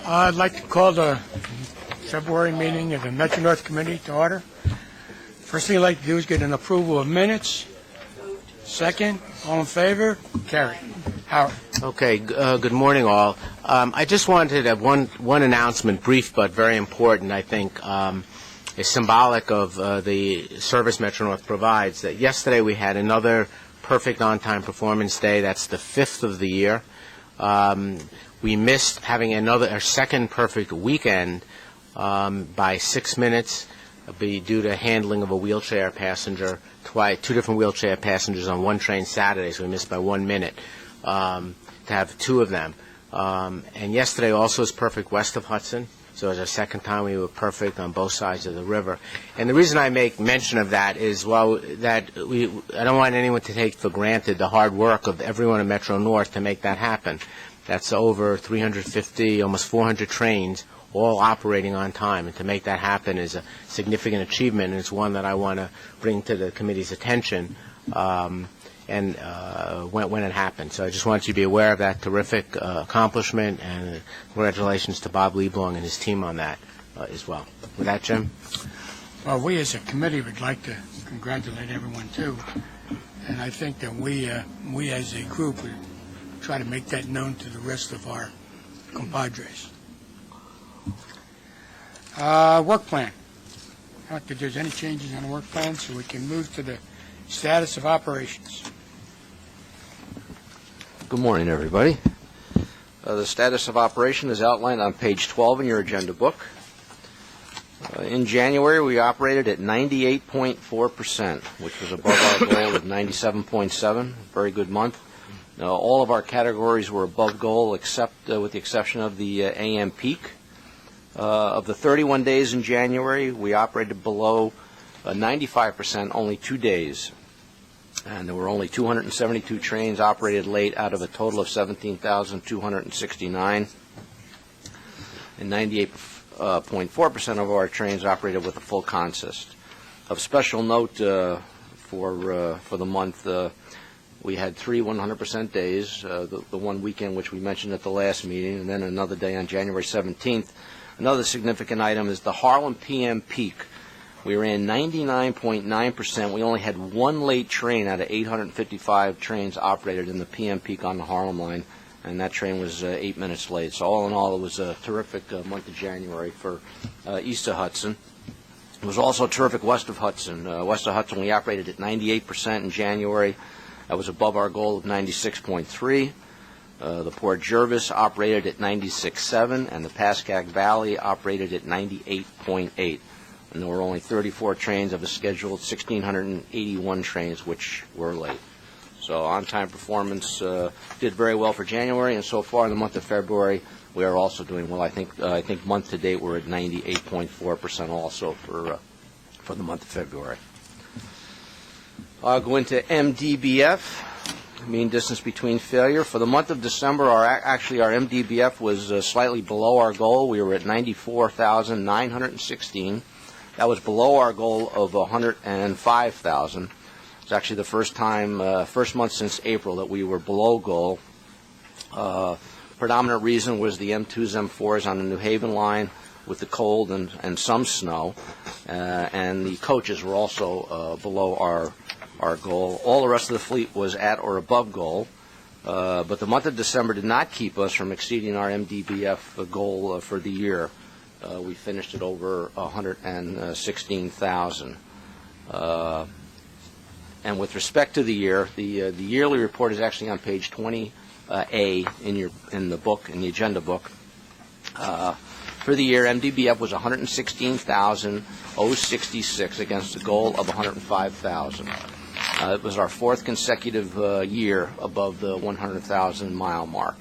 I'd like to call the February meeting of the Metro North Committee to order. First thing I'd like to do is get an approval of minutes. Second, all in favor? Carried. Howard. Okay, good morning, all. I just wanted to have one announcement, brief but very important, I think, is symbolic of the service Metro North provides. That yesterday we had another perfect on-time performance day. That's the 5th of the year. We missed having our second perfect weekend by 6 minutes due to handling of a wheelchair passenger, two different wheelchair passengers on one train Saturday, so we missed by 1 minute to have two of them. And yesterday also was perfect west of Hudson, so it was our second time we were perfect on both sides of the river. And the reason I make mention of that is, I don't want anyone to take for granted the hard work of everyone in Metro North to make that happen. That's over 350, almost 400 trains, all operating on time. And to make that happen is a significant achievement, and it's one that I want to bring to the committee's attention when it happened. So I just want you to be aware of that terrific accomplishment, and congratulations to Bob Leblong and his team on that as well. With that, Jim? Well, we as a committee would like to congratulate everyone, too. And I think that we as a group would try to make that known to the rest of our compadres. Work plan. I don't think there's any changes on the work plan, so we can move to the status of operations. Good morning, everybody. The status of operation is outlined on page 12 in your agenda book. In January, we operated at 98.4%, which was above our goal of 97.7%. Very good month. All of our categories were above goal, except with the exception of the AM peak. Of the 31 days in January, we operated below 95% only 2 days. And there were only 272 trains operated late out of a total of 17,269. And 98.4% of our trains operated with a full consist. Of special note for the month, we had 3 100% days, the one weekend which we mentioned at the last meeting, and then another day on January 17th. Another significant item is the Harlem Pm Peak. We ran 99.9%. We only had one late train out of 855 trains operated in the PM Peak on the Harlem line, and that train was 8 minutes late. So all in all, it was a terrific month of January for east of Hudson. It was also terrific west of Hudson. West of Hudson, we operated at 98% in January. That was above our goal of 96.3. The Port Jervis operated at 96.7, and the Pascack Valley operated at 98.8. And there were only 34 trains of a scheduled 1,681 trains which were late. So on-time performance did very well for January, and so far in the month of February, we are also doing well. I think month to date we're at 98.4% also for the month of February. I'll go into MDBF, mean distance between failure. For the month of December, our MDBF was slightly below our goal. We were at 94,916. That was below our goal of 105,000. It's actually the first month since April that we were below goal. Predominant reason was the M2s, M4s on the New Haven line with the cold and some snow, and the coaches were also below our goal. All the rest of the fleet was at or above goal, but the month of December did not keep us from exceeding our MDBF goal for the year. We finished at over 116,000. And with respect to the year, the yearly report is actually on page 20A in the book, in the agenda book. For the year, MDBF was 116,066 against a goal of 105,000. It was our fourth consecutive year above the 100,000 mile mark.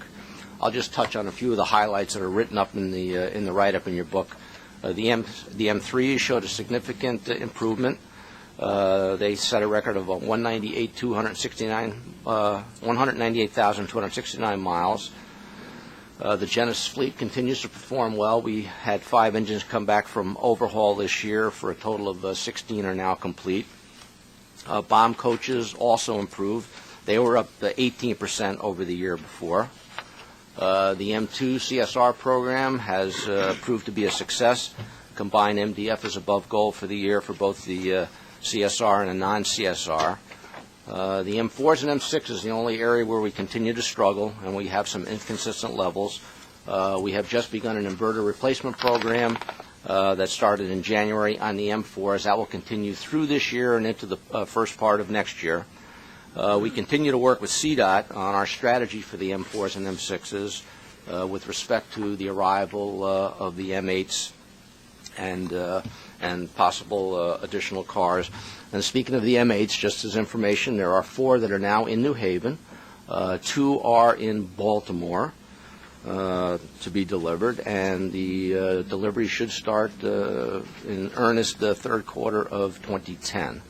I'll just touch on a few of the highlights that are written up in the write-up in your book. The M3 showed a significant improvement. They set a record of 198,269 miles. The Genesis fleet continues to perform well. We had 5 engines come back from overhaul this year for a total of 16 are now complete. Bomb coaches also improved. They were up 18% over the year before. The M2 CSR program has proved to be a success. Combined MDF is above goal for the year for both the CSR and the non-CSR. The M4s and M6 is the only area where we continue to struggle, and we have some inconsistent levels. We have just begun an inverter replacement program that started in January on the M4s. That will continue through this year and into the first part of next year. We continue to work with CDOT on our strategy for the M4s and M6s with respect to the arrival of the M8s and possible additional cars. And speaking of the M8s, just as information, there are 4 that are now in New Haven. 2 are in Baltimore to be delivered, and the delivery should start in earnest the third quarter of 2010.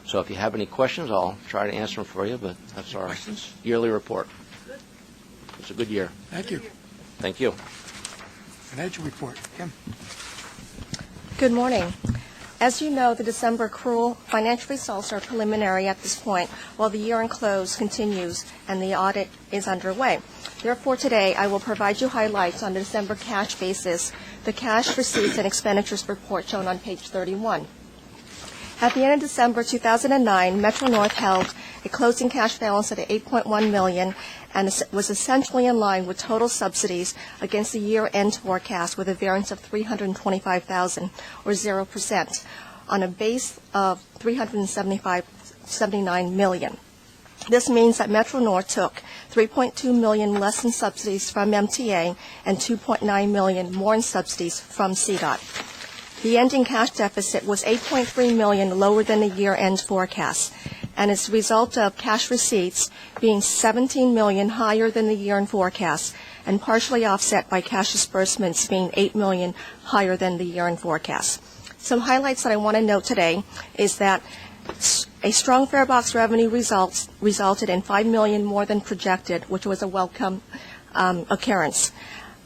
So if you have any questions, I'll try to answer them for you, but that's our yearly report. It's a good year. Thank you. Thank you. Financial report. Kim. Good morning. As you know, the December accrual financial results are preliminary at this point, while the year-end close continues and the audit is underway. Therefore, today I will provide you highlights on the December cash basis, the cash receipts and expenditures report shown on page 31. At the end of December 2009, Metro-North held a closing cash balance of $8.1 million and was essentially in line with total subsidies against the year-end forecast with a variance of $325,000, or 0%, on a base of $379 million. This means that Metro-North took $3.2 million less in subsidies from MTA and $2.9 million more in subsidies from CDOT. The ending cash deficit was $8.3 million lower than the year-end forecast, and as a result of cash receipts being $17 million higher than the year-end forecast and partially offset by cash disbursements being $8 million higher than the year-end forecast. Some highlights that I want to note today is that a strong fare box revenue resulted in $5 million more than projected, which was a welcome occurrence.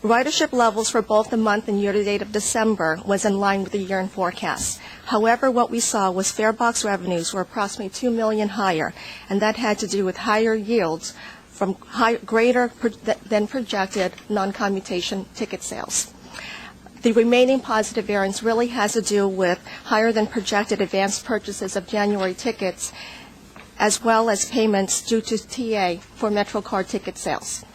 Ridership levels for both the month and year-to-date of December was in line with the year-end forecast. However, what we saw was fare box revenues were approximately $2 million higher, and that had to do with higher yields from greater than projected non-commutation ticket sales. The remaining positive variance really has to do with higher than projected advanced purchases of January tickets, as well as payments due to TA for MetroCard ticket sales.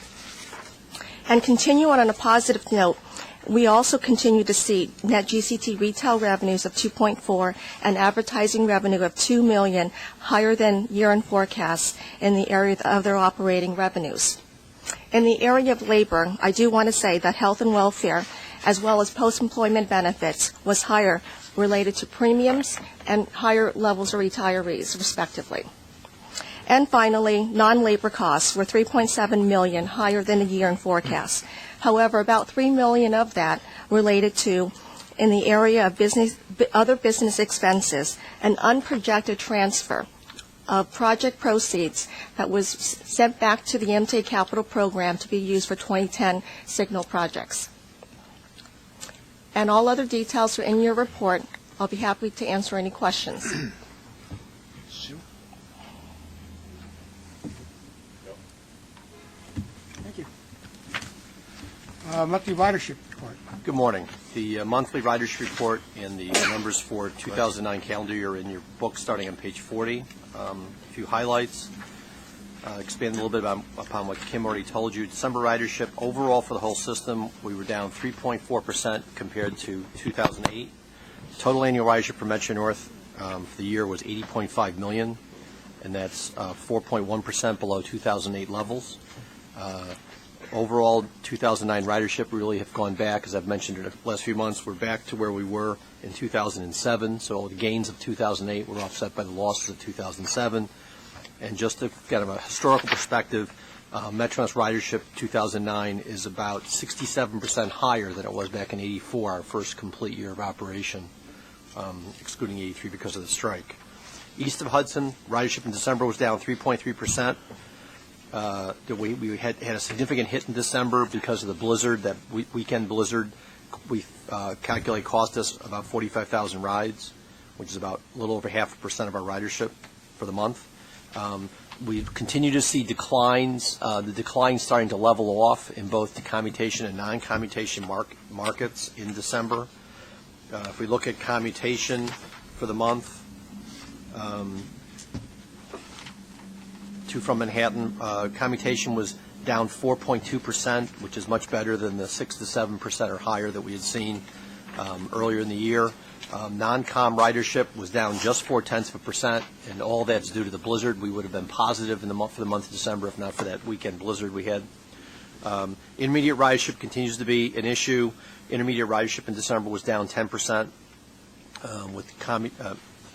And continue on a positive note, we also continue to see net GCT retail revenues of $2.4 and advertising revenue of $2 million higher than year-end forecasts in the area of other operating revenues. In the area of labor, I do want to say that health and welfare, as well as post-employment benefits, was higher related to premiums and higher levels of retirees, respectively. And finally, non-labor costs were $3.7 million higher than the year-end forecast. However, about $3 million of that related to, in the area of other business expenses, an unprojected transfer of project proceeds that was sent back to the MTA Capital Program to be used for 2010 signal projects. And all other details are in your report. I'll be happy to answer any questions. Sue? Thank you. Monthly ridership report. Good morning. The monthly ridership report and the numbers for 2009 calendar year are in your book starting on page 40. A few highlights. Expand a little bit upon what Kim already told you. December ridership overall for the whole system, we were down 3.4% compared to 2008. Total annual ridership for Metro-North for the year was 80.5 million, and that's 4.1% below 2008 levels. Overall, 2009 ridership really have gone back, as I've mentioned in the last few months. We're back to where we were in 2007, so the gains of 2008 were offset by the losses of 2007. And just to get a historical perspective, Metro-North's ridership 2009 is about 67% higher than it was back in '84, our first complete year of operation, excluding '83 because of the strike. East of Hudson, ridership in December was down 3.3%. We had a significant hit in December because of the blizzard, that weekend blizzard. We calculate cost us about 45,000 rides, which is about a little over 0.5% of our ridership for the month. We continue to see declines, the decline starting to level off in both the commutation and non-commutation markets in December. If we look at commutation for the month, to from Manhattan, commutation was down 4.2%, which is much better than the 6 to 7% or higher that we had seen earlier in the year. Non-com ridership was down just 0.4%, and all that's due to the blizzard. We would have been positive in the month for the month of December if not for that weekend blizzard we had. Intermediate ridership continues to be an issue. Intermediate ridership in December was down 10%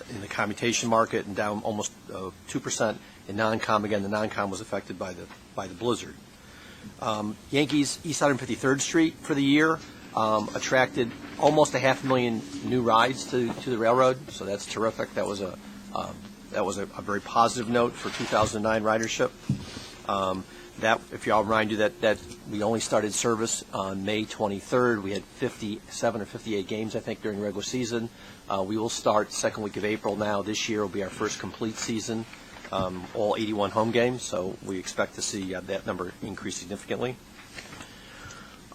in the commutation market, and down almost 2% in non-com. Again, the non-com was affected by the blizzard. Yankees East 153rd Street for the year attracted almost 500,000 new rides to the railroad, so that's terrific. That was a very positive note for 2009 ridership. That, if y'all remind you that we only started service on May 23rd. We had 57 or 58 games, I think, during regular season. We will start second week of April now. This year will be our first complete season, all 81 home games, so we expect to see that number increase significantly.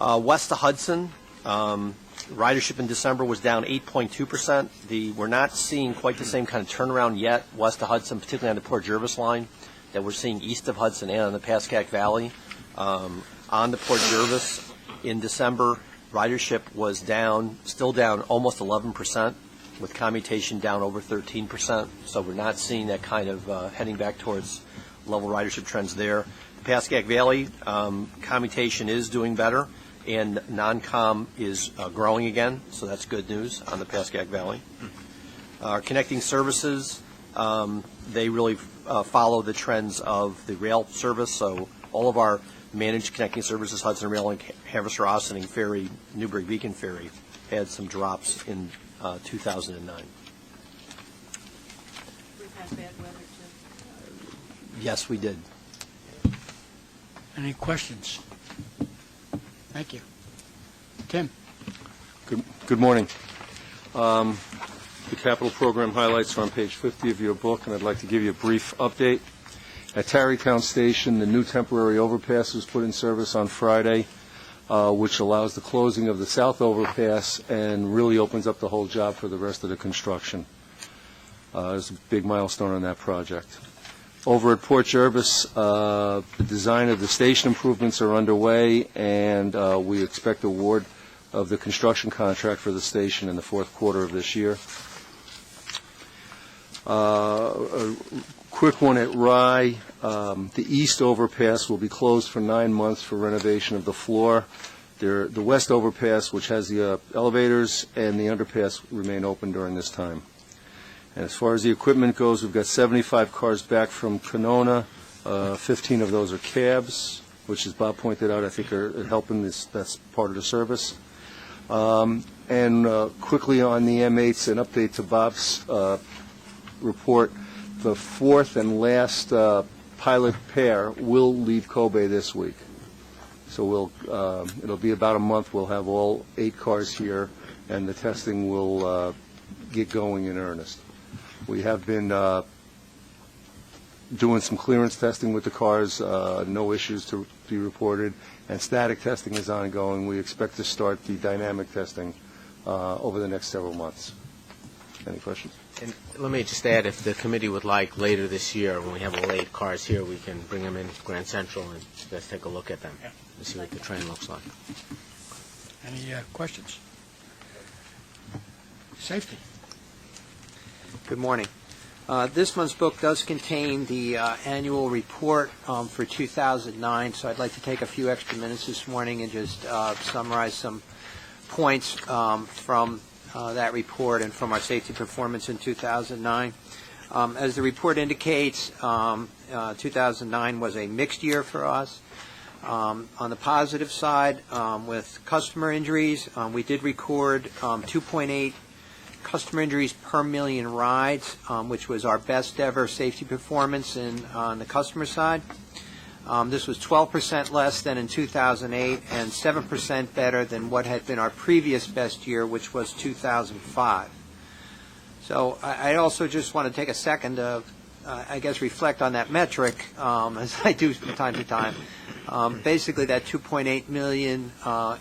West of Hudson, ridership in December was down 8.2%. We're not seeing quite the same kind of turnaround yet west of Hudson, particularly on the Port Jervis line, that we're seeing east of Hudson and on the Pascack Valley. On the Port Jervis in December, ridership was still down almost 11%, with commutation down over 13%. So we're not seeing that kind of heading back towards level ridership trends there. The Pascack Valley, commutation is doing better, and non-com is growing again, so that's good news on the Pascack Valley. Our connecting services, they really follow the trends of the rail service, so all of our managed connecting services, Hudson Rail and Haverstraw-Ossining Ferry, Newbury Beacon Ferry, had some drops in 2009. We've had bad weather too. Yes, we did. Any questions? Thank you. Tim? Good morning. The capital program highlights are on page 50 of your book, and I'd like to give you a brief update. At Tarrytown Station, the new temporary overpass was put in service on Friday, which allows the closing of the south overpass and really opens up the whole job for the rest of the construction. There's a big milestone on that project. Over at Port Jervis, the design of the station improvements are underway, and we expect award of the construction contract for the station in the fourth quarter of this year. A quick one at Rye. The east overpass will be closed for 9 months for renovation of the floor. The west overpass, which has the elevators and the underpass, remain open during this time. And as far as the equipment goes, we've got 75 cars back from Canona. 15 of those are cabs, which, as Bob pointed out, I think are helping this. That's part of the service. And quickly on the M8s, an update to Bob's report. The fourth and last pilot pair will leave Kobe this week. So it'll be about a month. We'll have all 8 cars here, and the testing will get going in earnest. We have been doing some clearance testing with the cars, no issues to be reported, and static testing is ongoing. We expect to start the dynamic testing over the next several months. Any questions? And let me just add, if the committee would like, later this year, when we have all 8 cars here, we can bring them in Grand Central and let's take a look at them and see what the train looks like. Any questions? Safety. Good morning. This month's book does contain the annual report for 2009, so I'd like to take a few extra minutes this morning and just summarize some points from that report and from our safety performance in 2009. As the report indicates, 2009 was a mixed year for us. On the positive side, with customer injuries, we did record 2.8 customer injuries per million rides, which was our best ever safety performance on the customer side. This was 12% less than in 2008 and 7% better than what had been our previous best year, which was 2005. So I also just want to take a second to I guess, reflect on that metric, as I do from time to time. Basically, that 2.8 million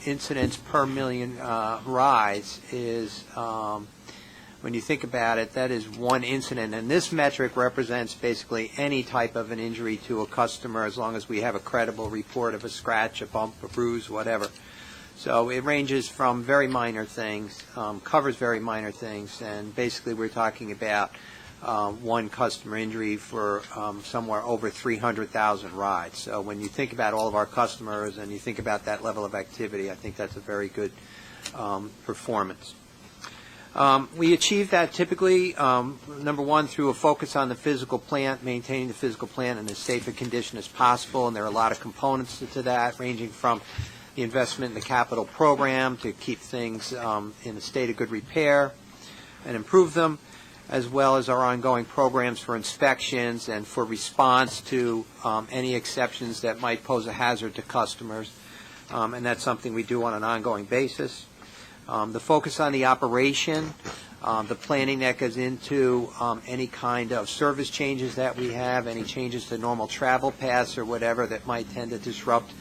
incidents per million rides is, when you think about it, that is one incident. And this metric represents basically any type of an injury to a customer, as long as we have a credible report of a scratch, a bump, a bruise, whatever. So it ranges from very minor things, covers very minor things, and basically we're talking about one customer injury for somewhere over 300,000 rides. So when you think about all of our customers and you think about that level of activity, I think that's a very good performance. We achieve that typically, number one, through a focus on the physical plant, maintaining the physical plant in as safe a condition as possible, and there are a lot of components to that, ranging from the investment in the capital program to keep things in a state of good repair and improve them, as well as our ongoing programs for inspections and for response to any exceptions that might pose a hazard to customers, and that's something we do on an ongoing basis. The focus on the operation, the planning that goes into any kind of service changes that we have, any changes to normal travel paths or whatever that might tend to disrupt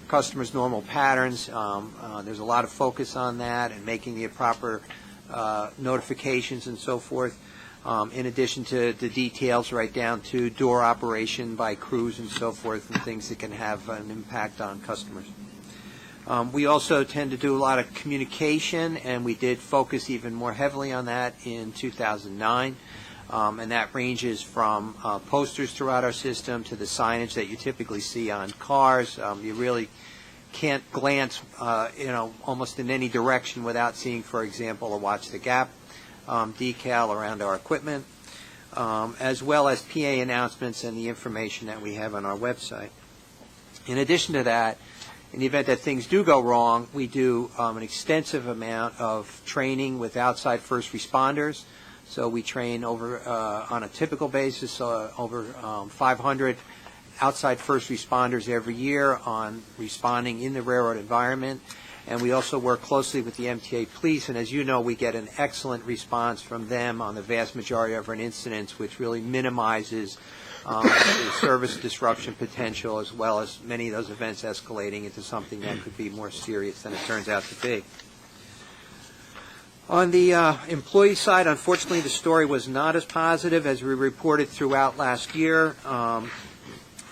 customers' normal patterns. There's a lot of focus on that and making the proper notifications and so forth, in addition to the details right down to door operation by crews and so forth, and things that can have an impact on customers. We also tend to do a lot of communication, and we did focus even more heavily on that in 2009. And that ranges from posters throughout our system to the signage that you typically see on cars. You really can't glance, almost in any direction without seeing, for example, a Watch the Gap decal around our equipment, as well as PA announcements and the information that we have on our website. In addition to that, in the event that things do go wrong, we do an extensive amount of training with outside first responders. So we train over, on a typical basis, over 500 outside first responders every year on responding in the railroad environment. And we also work closely with the MTA police, and as you know, we get an excellent response from them on the vast majority of our incidents, which really minimizes the service disruption potential, as well as many of those events escalating into something that could be more serious than it turns out to be. On the employee side, unfortunately, the story was not as positive as we reported throughout last year.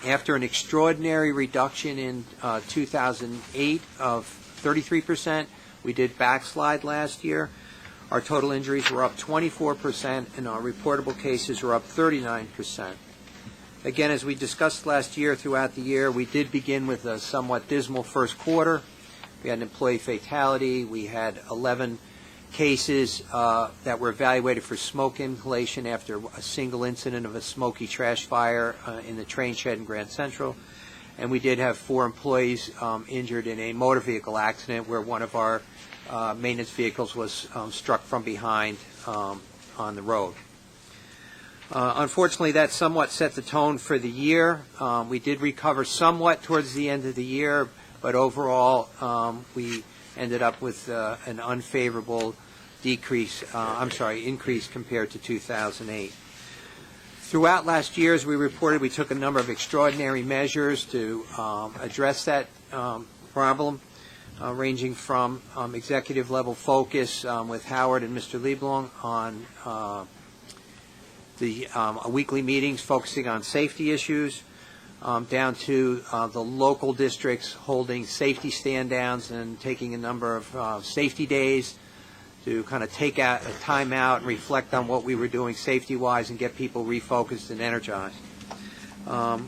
After an extraordinary reduction in 2008 of 33%, we did backslide last year. Our total injuries were up 24%, and our reportable cases were up 39%. Again, as we discussed last year, throughout the year, we did begin with a somewhat dismal first quarter. We had an employee fatality. We had 11 cases that were evaluated for smoke inhalation after a single incident of a smoky trash fire in the train shed in Grand Central. And we did have 4 employees injured in a motor vehicle accident where one of our maintenance vehicles was struck from behind on the road. Unfortunately, that somewhat set the tone for the year. We did recover somewhat towards the end of the year, but overall we ended up with an unfavorable increase compared to 2008. Throughout last year, as we reported, we took a number of extraordinary measures to address that problem, ranging from executive level focus with Howard and Mr. Lieblong on the weekly meetings focusing on safety issues, down to the local districts holding safety stand-downs and taking a number of safety days to kind of take out a time out and reflect on what we were doing safety-wise and get people refocused and energized.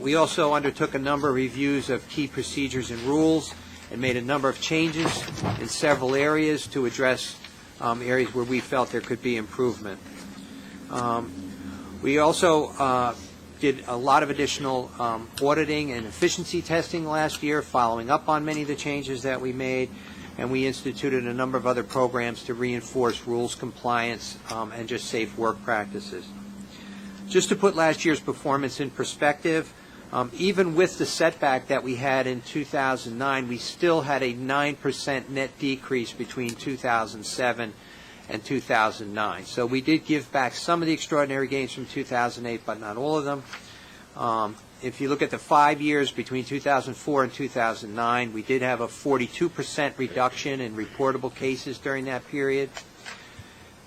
We also undertook a number of reviews of key procedures and rules and made a number of changes in several areas to address areas where we felt there could be improvement. We also did a lot of additional auditing and efficiency testing last year, following up on many of the changes that we made, and we instituted a number of other programs to reinforce rules compliance and just safe work practices. Just to put last year's performance in perspective, even with the setback that we had in 2009, we still had a 9% net decrease between 2007 and 2009. So we did give back some of the extraordinary gains from 2008, but not all of them. If you look at the 5 years between 2004 and 2009, we did have a 42% reduction in reportable cases during that period.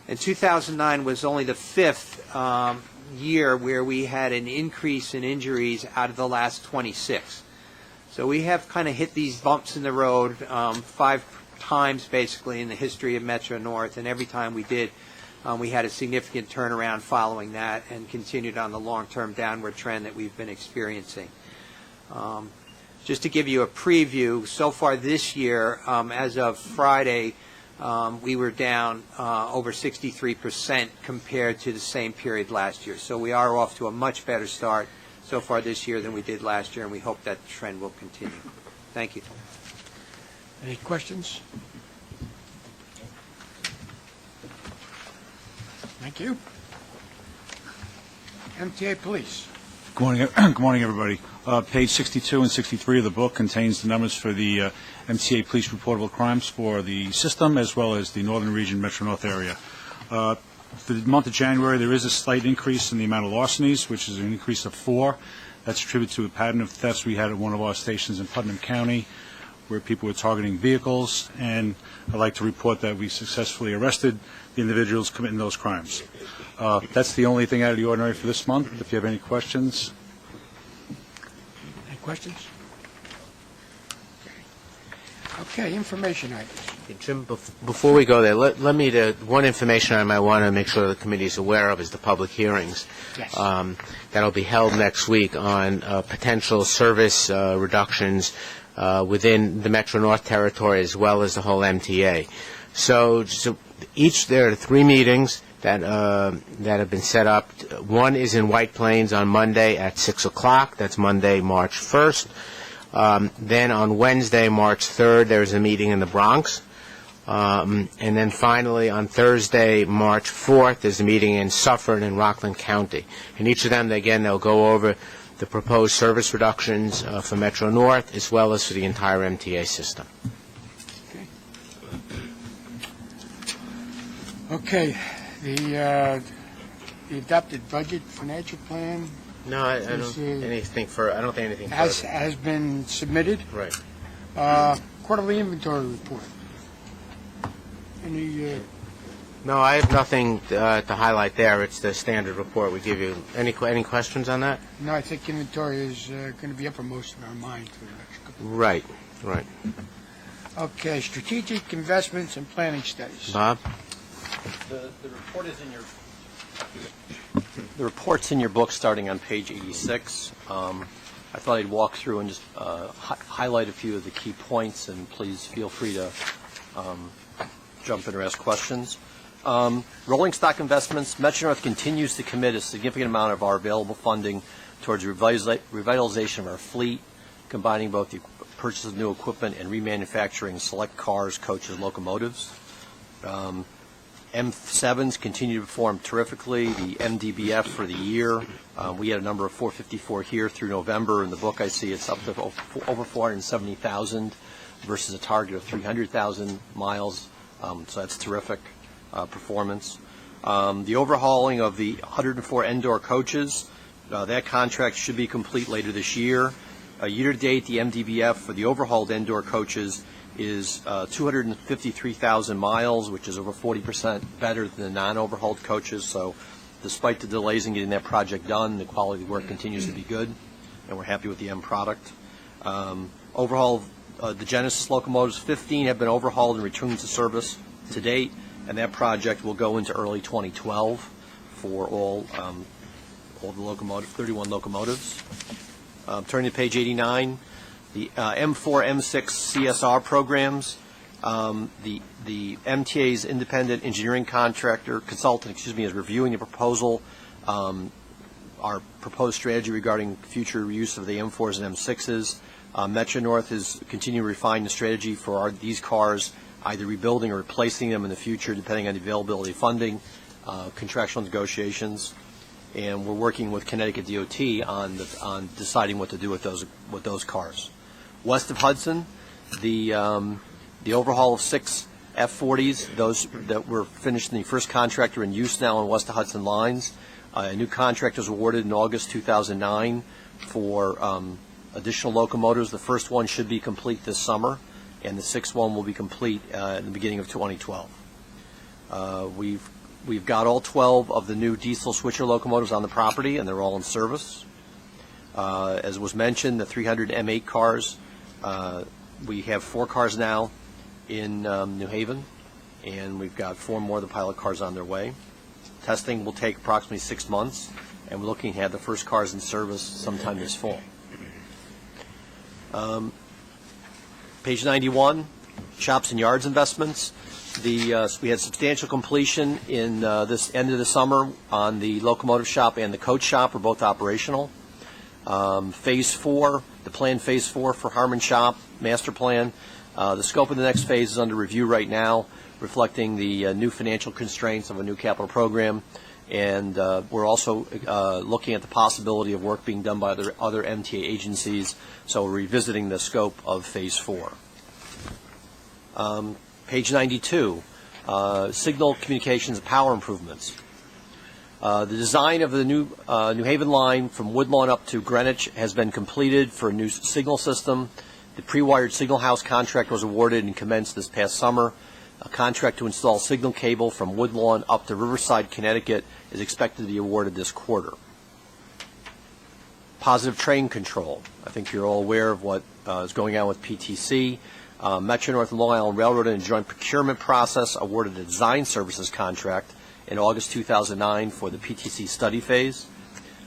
And 2009 was only the fifth year where we had an increase in injuries out of the last 26. So we have kind of hit these bumps in the road 5 times basically in the history of Metro-North, and every time we did, we had a significant turnaround following that and continued on the long-term downward trend that we've been experiencing. Just to give you a preview, so far this year, as of Friday, we were down over 63% compared to the same period last year. So we are off to a much better start so far this year than we did last year, and we hope that trend will continue. Thank you. Any questions? Thank you. MTA Police. Good morning, good morning, everybody. Page 62 and 63 of the book contains the numbers for the MTA Police reportable crimes for the system as well as the Northern Region Metro-North area. For the month of January, there is a slight increase in the amount of larcenies, which is an increase of 4. That's attributed to a pattern of thefts we had at one of our stations in Putnam County, where people were targeting vehicles, and I'd like to report that we successfully arrested the individuals committing those crimes. That's the only thing out of the ordinary for this month. If you have any questions. Any questions? Okay, information items. Jim, before we go there, let me, one information I might want to make sure the committee is aware of is the public hearings. Yes. That'll be held next week on potential service reductions within the Metro-North territory as well as the whole MTA. So there are 3 meetings that have been set up. One is in White Plains on Monday at 6 o'clock. That's Monday, March 1st. Then on Wednesday, March 3rd, there's a meeting in the Bronx. And then finally on Thursday, March 4th, there's a meeting in Suffern and Rockland County. And each of them, again, they'll go over the proposed service reductions for Metro-North as well as for the entire MTA system. Okay, the adopted budget financial plan No, I don't think anything has been submitted. Right. Quarterly inventory report. Any No, I have nothing to highlight there. It's the standard report we give you. Any questions on that? No, I think inventory is going to be uppermost in our mind for the next couple of Right. years. Okay, strategic investments and planning studies. Bob? The report is in your. The report's in your book, starting on page 86. I thought I'd walk through and just highlight a few of the key points, and please feel free to jump in or ask questions. Rolling stock investments. Metro-North continues to commit a significant amount of our available funding towards revitalization of our fleet, combining both the purchase of new equipment and remanufacturing select cars, coaches, locomotives. M7s continue to perform terrifically. The MDBF for the year, we had a number of 454 here through November. In the book, I see it's up to over 470,000 versus a target of 300,000 miles. So that's terrific performance. The overhauling of the 104 Endor coaches, that contract should be complete later this year. Year-to-date, the MDBF for the overhauled Endor coaches is 253,000 miles, which is over 40% better than the non-overhauled coaches. So despite the delays in getting that project done, the quality of work continues to be good, and we're happy with the end product. Overhaul the Genesis locomotives, 15 have been overhauled and returned to service to date, and that project will go into early 2012 for all the 31 locomotives. Turning to page 89, the M4, M6 CSR programs, the MTA's independent engineering consultant, is reviewing the proposal, our proposed strategy regarding future use of the M4s and M6s. Metro-North is continuing to refine the strategy for these cars, either rebuilding or replacing them in the future, depending on the availability of funding, contractual negotiations, and we're working with Connecticut DOT on deciding what to do with those cars. West of Hudson, the overhaul of 6 F40s, those that were finished in the first contract are in use now on West Hudson lines. A new contract was awarded in August 2009 for additional locomotives. The first one should be complete this summer, and the sixth one will be complete in the beginning of 2012. We've got all 12 of the new diesel switcher locomotives on the property, and they're all in service. As was mentioned, the 300 M8 cars, we have 4 cars now in New Haven, and we've got 4 more of the pilot cars on their way. Testing will take approximately 6 months, and we're looking to have the first cars in service sometime this fall. Page 91, shops and yards investments. We had substantial completion in this end of the summer on the locomotive shop and the coach shop are both operational. Phase 4, the planned Phase 4 for Harmon Shop, master plan. The scope of the next phase is under review right now, reflecting the new financial constraints of a new capital program. And we're also looking at the possibility of work being done by other MTA agencies, so we're revisiting the scope of Phase 4. Page 92, signal communications and power improvements. The design of the new New Haven line from Woodlawn up to Greenwich has been completed for a new signal system. The pre-wired signal house contract was awarded and commenced this past summer. A contract to install signal cable from Woodlawn up to Riverside, Connecticut is expected to be awarded this quarter. Positive train control. I think you're all aware of what is going on with PTC. Metro North and Long Island Railroad in a joint procurement process awarded a design services contract in August 2009 for the PTC study phase.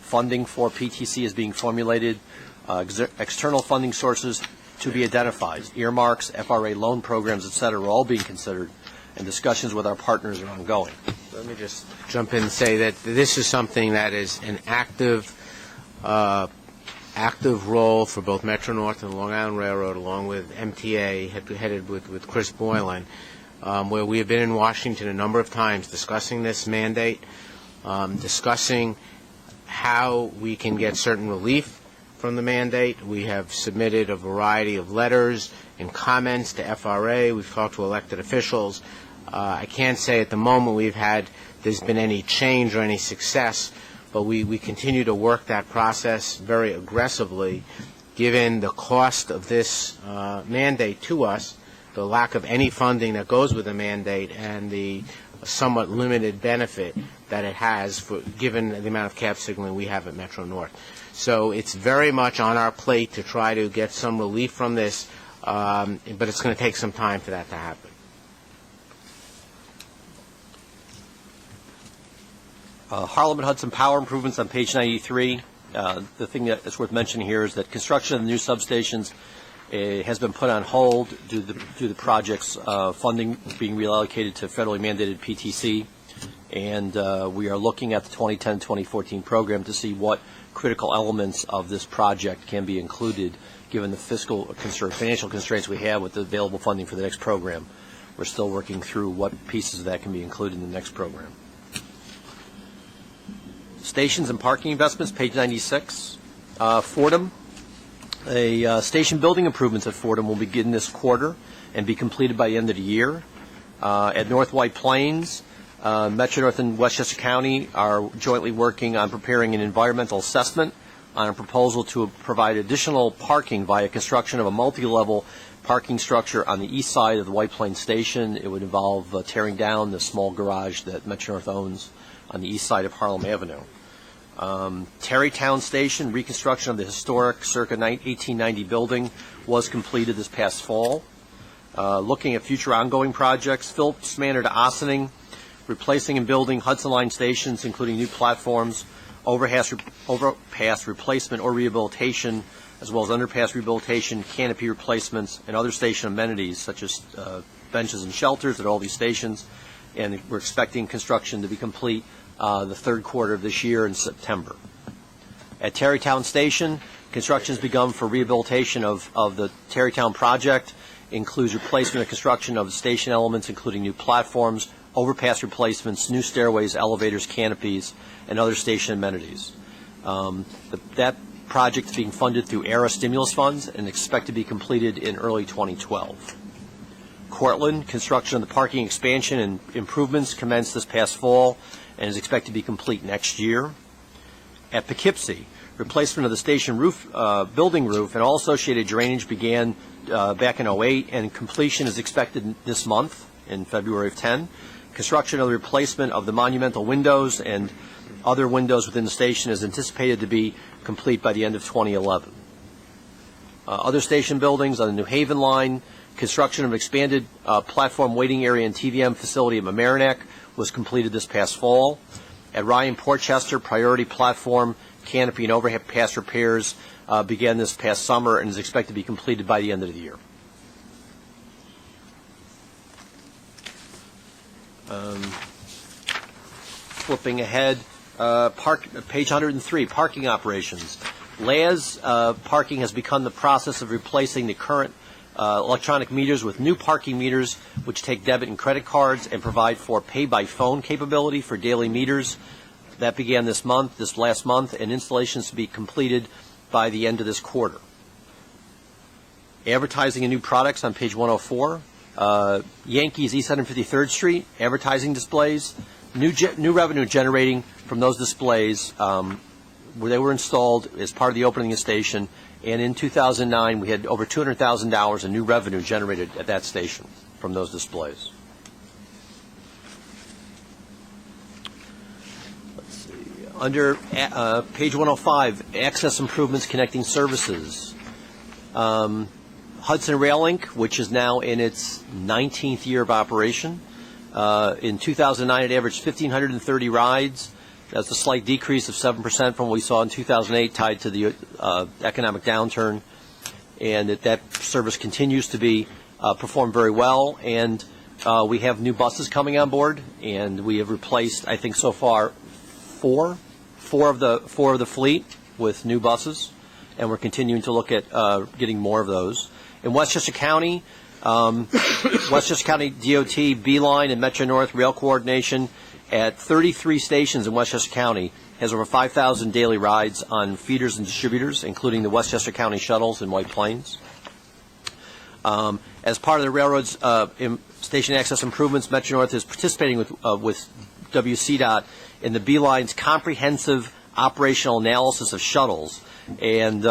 Funding for PTC is being formulated. External funding sources to be identified. Earmarks, FRA loan programs, etc. are all being considered, and discussions with our partners are ongoing. Let me just jump in and say that this is something that is an active role for both Metro North and Long Island Railroad, along with MTA, headed with Chris Boylan, where we have been in Washington a number of times discussing this mandate, discussing how we can get certain relief from the mandate. We have submitted a variety of letters and comments to FRA. We've talked to elected officials. I can't say at the moment there's been any change or any success, but we continue to work that process very aggressively, given the cost of this mandate to us, the lack of any funding that goes with the mandate, and the somewhat limited benefit that it has given the amount of cab signaling we have at Metro North. So it's very much on our plate to try to get some relief from this, but it's going to take some time for that to happen. Harlem and Hudson power improvements on page 93. The thing that's worth mentioning here is that construction of the new substations has been put on hold due to the project's funding being reallocated to federally mandated PTC. And we are looking at the 2010-2014 program to see what critical elements of this project can be included given the financial constraints we have with the available funding for the next program. We're still working through what pieces of that can be included in the next program. Stations and parking investments, page 96. Fordham. Station building improvements at Fordham will begin this quarter and be completed by the end of the year. At North White Plains, Metro North and Westchester County are jointly working on preparing an environmental assessment on a proposal to provide additional parking via construction of a multi-level parking structure on the east side of the White Plains Station. It would involve tearing down the small garage that Metro North owns on the east side of Harlem Avenue. Tarrytown Station, reconstruction of the historic circa 1890 building was completed this past fall. Looking at future ongoing projects, Phillips Manor to Ossining, replacing and building Hudson Line stations, including new platforms, overpass replacement or rehabilitation, as well as underpass rehabilitation, canopy replacements, and other station amenities, such as benches and shelters at all these stations. And we're expecting construction to be complete the third quarter of this year in September. At Tarrytown Station, construction has begun for rehabilitation of the Tarrytown project. Includes replacement and construction of station elements, including new platforms, overpass replacements, new stairways, elevators, canopies, and other station amenities. That project is being funded through ERA stimulus funds and expected to be completed in early 2012. Cortland. Construction of the parking expansion and improvements commenced this past fall and is expected to be complete next year. At Poughkeepsie, replacement of the station roof, building roof and all associated drainage began back in '08, and completion is expected this month in February of 10. Construction of the replacement of the monumental windows and other windows within the station is anticipated to be complete by the end of 2011. Other station buildings on the New Haven line, construction of expanded platform waiting area and TVM facility at Mamaroneck was completed this past fall. At Ryan Portchester, priority platform, canopy, and overpass repairs began this past summer and is expected to be completed by the end of the year. Flipping ahead, page 103, parking operations. LAS parking has begun the process of replacing the current electronic meters with new parking meters which take debit and credit cards and provide for pay-by-phone capability for daily meters. That began this last month, and installations to be completed by the end of this quarter. Advertising and new products on page 104. Yankees East 153rd Street, advertising displays. New revenue generating from those displays where they were installed as part of the opening of the station, and in 2009 we had over $200,000 in new revenue generated at that station from those displays. Let's see. Under page 105, access improvements connecting services. Hudson Rail Link, which is now in its 19th year of operation. In 2009, it averaged 1,530 rides. That's a slight decrease of 7% from what we saw in 2008, tied to the economic downturn. And that service continues to be performed very well. And we have new buses coming on board, and we have replaced, I think, so far four of the fleet with new buses, and we're continuing to look at getting more of those. In Westchester County, Westchester County DOT, Beeline, and Metro North Rail Coordination at 33 stations in Westchester County has over 5,000 daily rides on feeders and distributors, including the Westchester County shuttles in White Plains. As part of the railroad's station access improvements, Metro North is participating with WCDOT in the Beeline's comprehensive operational analysis of shuttles, and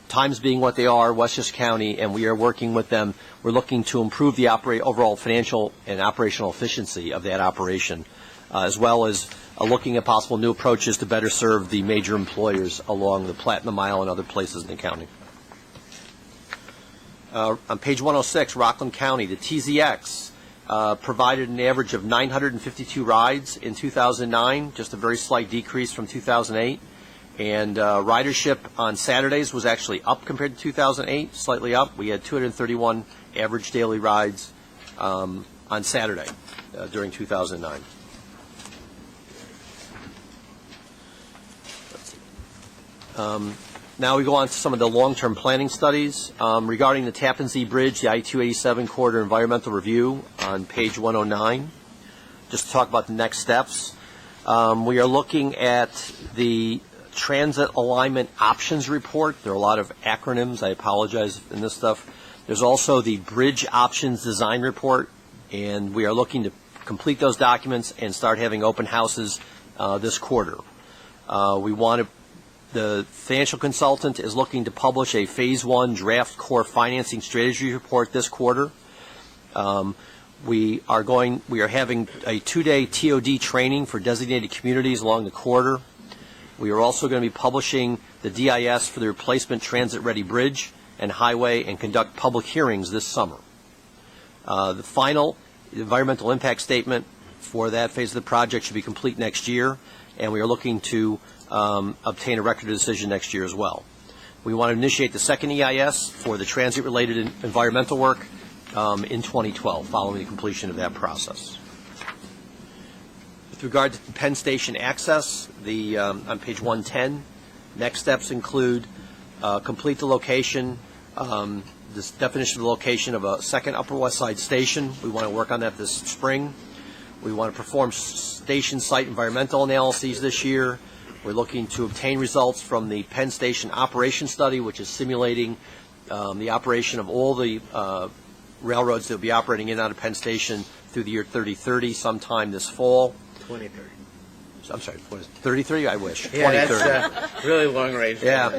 times being what they are, Westchester County, and we are working with them. We're looking to improve the overall financial and operational efficiency of that operation, as well as looking at possible new approaches to better serve the major employers along the Platinum Mile and other places in the county. On page 106, Rockland County, the TZX provided an average of 952 rides in 2009, just a very slight decrease from 2008. And ridership on Saturdays was actually up compared to 2008, slightly up. We had 231 average daily rides on Saturday during 2009. Now we go on to some of the long-term planning studies. Regarding the Tappan Zee Bridge, the I-287 corridor environmental review on page 109, just to talk about the next steps. We are looking at the Transit Alignment Options Report. There are a lot of acronyms. I apologize in this stuff. There's also the Bridge Options Design Report, and we are looking to complete those documents and start having open houses this quarter. The financial consultant is looking to publish a Phase 1 draft core financing strategy report this quarter. We are having a 2-day TOD training for designated communities along the corridor. We are also going to be publishing the DIS for the replacement transit-ready bridge and highway and conduct public hearings this summer. The final environmental impact statement for that phase of the project should be complete next year, and we are looking to obtain a record of decision next year as well. We want to initiate the second EIS for the transit-related environmental work in 2012, following the completion of that process. With regard to Penn Station access, on page 110, next steps include complete the location, this definition of the location of a second Upper West Side station. We want to work on that this spring. We want to perform station site environmental analyses this year. We're looking to obtain results from the Penn Station operation study, which is simulating the operation of all the railroads that will be operating in and out of Penn Station through the year 3030 sometime this fall. 2030. I'm sorry, what is it, 33? I wish. Yeah, 2030. that's really long range. Yeah.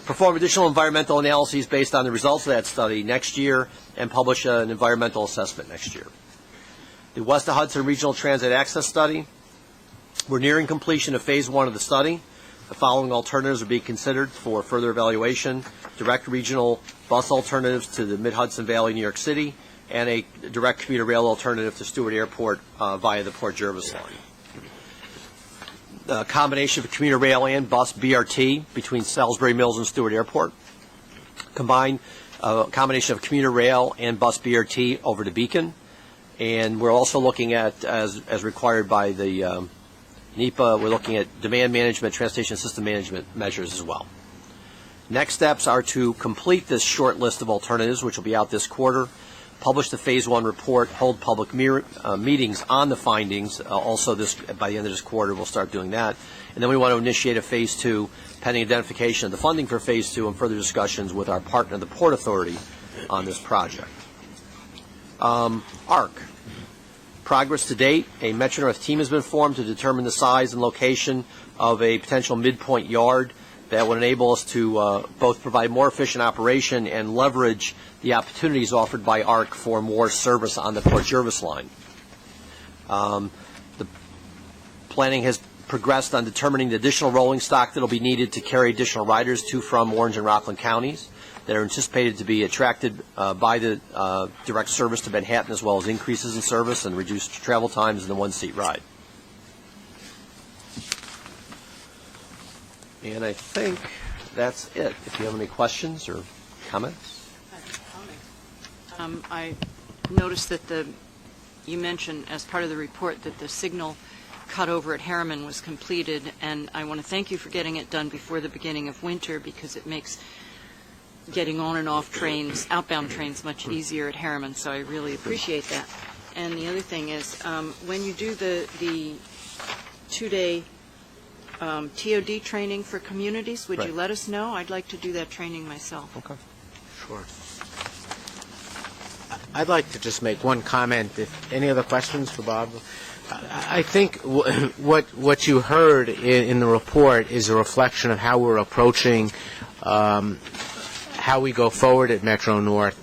Perform additional environmental analyses based on the results of that study next year and publish an environmental assessment next year. The West of Hudson Regional Transit Access Study. We're nearing completion of Phase 1 of the study. The following alternatives are being considered for further evaluation: direct regional bus alternatives to the Mid-Hudson Valley, New York City, and a direct commuter rail alternative to Stewart Airport via the Port Jervis line. A combination of commuter rail and bus BRT between Salisbury Mills and Stewart Airport. Combination of commuter rail and bus BRT over to Beacon. And we're also looking at, as required by the NEPA, we're looking at demand management, transportation system management measures as well. Next steps are to complete this short list of alternatives, which will be out this quarter, publish the Phase 1 report, hold public meetings on the findings. Also, by the end of this quarter, we'll start doing that. And then we want to initiate a Phase 2 pending identification of the funding for Phase 2 and further discussions with our partner, the Port Authority, on this project. ARC. Progress to date. A Metro-North team has been formed to determine the size and location of a potential midpoint yard that would enable us to both provide more efficient operation and leverage the opportunities offered by ARC for more service on the Port Jervis line. The planning has progressed on determining the additional rolling stock that will be needed to carry additional riders to from Orange and Rockland counties that are anticipated to be attracted by the direct service to Manhattan, as well as increases in service and reduced travel times in the one-seat ride. And I think that's it. If you have any questions or comments. I noticed that you mentioned as part of the report that the signal cut over at Harriman was completed, and I want to thank you for getting it done before the beginning of winter, because it makes getting on and off trains, outbound trains, much easier at Harriman, so I really appreciate that. And the other thing is, when you do the 2-day TOD training for communities, would you let us know? I'd like to do that training myself. Okay. Sure. I'd like to just make one comment. If any other questions for Bob? I think what you heard in the report is a reflection of how we're approaching how we go forward at Metro-North.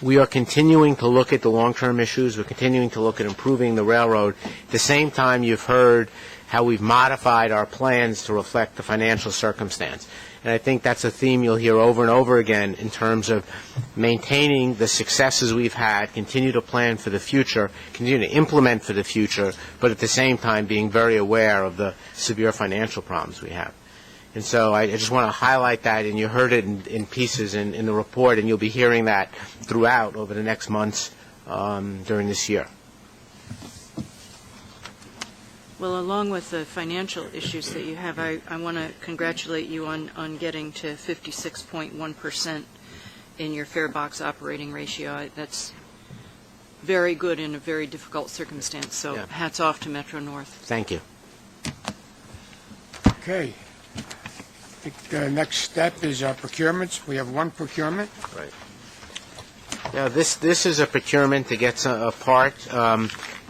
We are continuing to look at the long-term issues. We're continuing to look at improving the railroad. At the same time, you've heard how we've modified our plans to reflect the financial circumstance. And I think that's a theme you'll hear over and over again in terms of maintaining the successes we've had, continue to plan for the future, continue to implement for the future, but at the same time being very aware of the severe financial problems we have. And so I just want to highlight that, and you heard it in pieces in the report, and you'll be hearing that throughout over the next months during this year. Well, along with the financial issues that you have, I want to congratulate you on getting to 56.1% in your fare box operating ratio. That's very good in a very difficult circumstance, so Yeah. Hats off to Metro-North. Thank you. Okay. I think the next step is procurements. We have one procurement. Right. Yeah, this is a procurement to get a part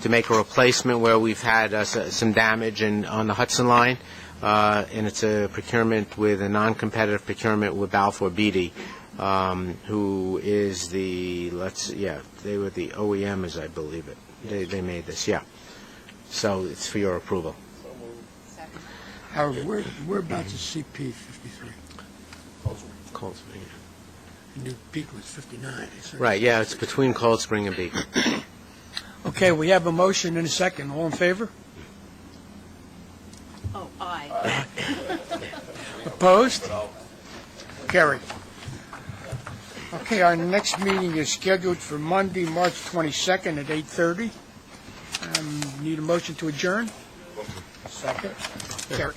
to make a replacement where we've had some damage on the Hudson line, and it's a procurement with a non-competitive procurement with Balfour Beatty, who is they were the OEM, as I believe it. They made this, yeah. So it's for your approval. Howard, whereabouts is CP 53? Cold Spring. New Peak was 59. Right, yeah, it's between Cold Spring and Beacon. Okay, we have a motion and a second. All in favor? Oh, aye. Opposed? Carried. Okay, our next meeting is scheduled for Monday, March 22nd at 8:30. Need a motion to adjourn? Second. Carried.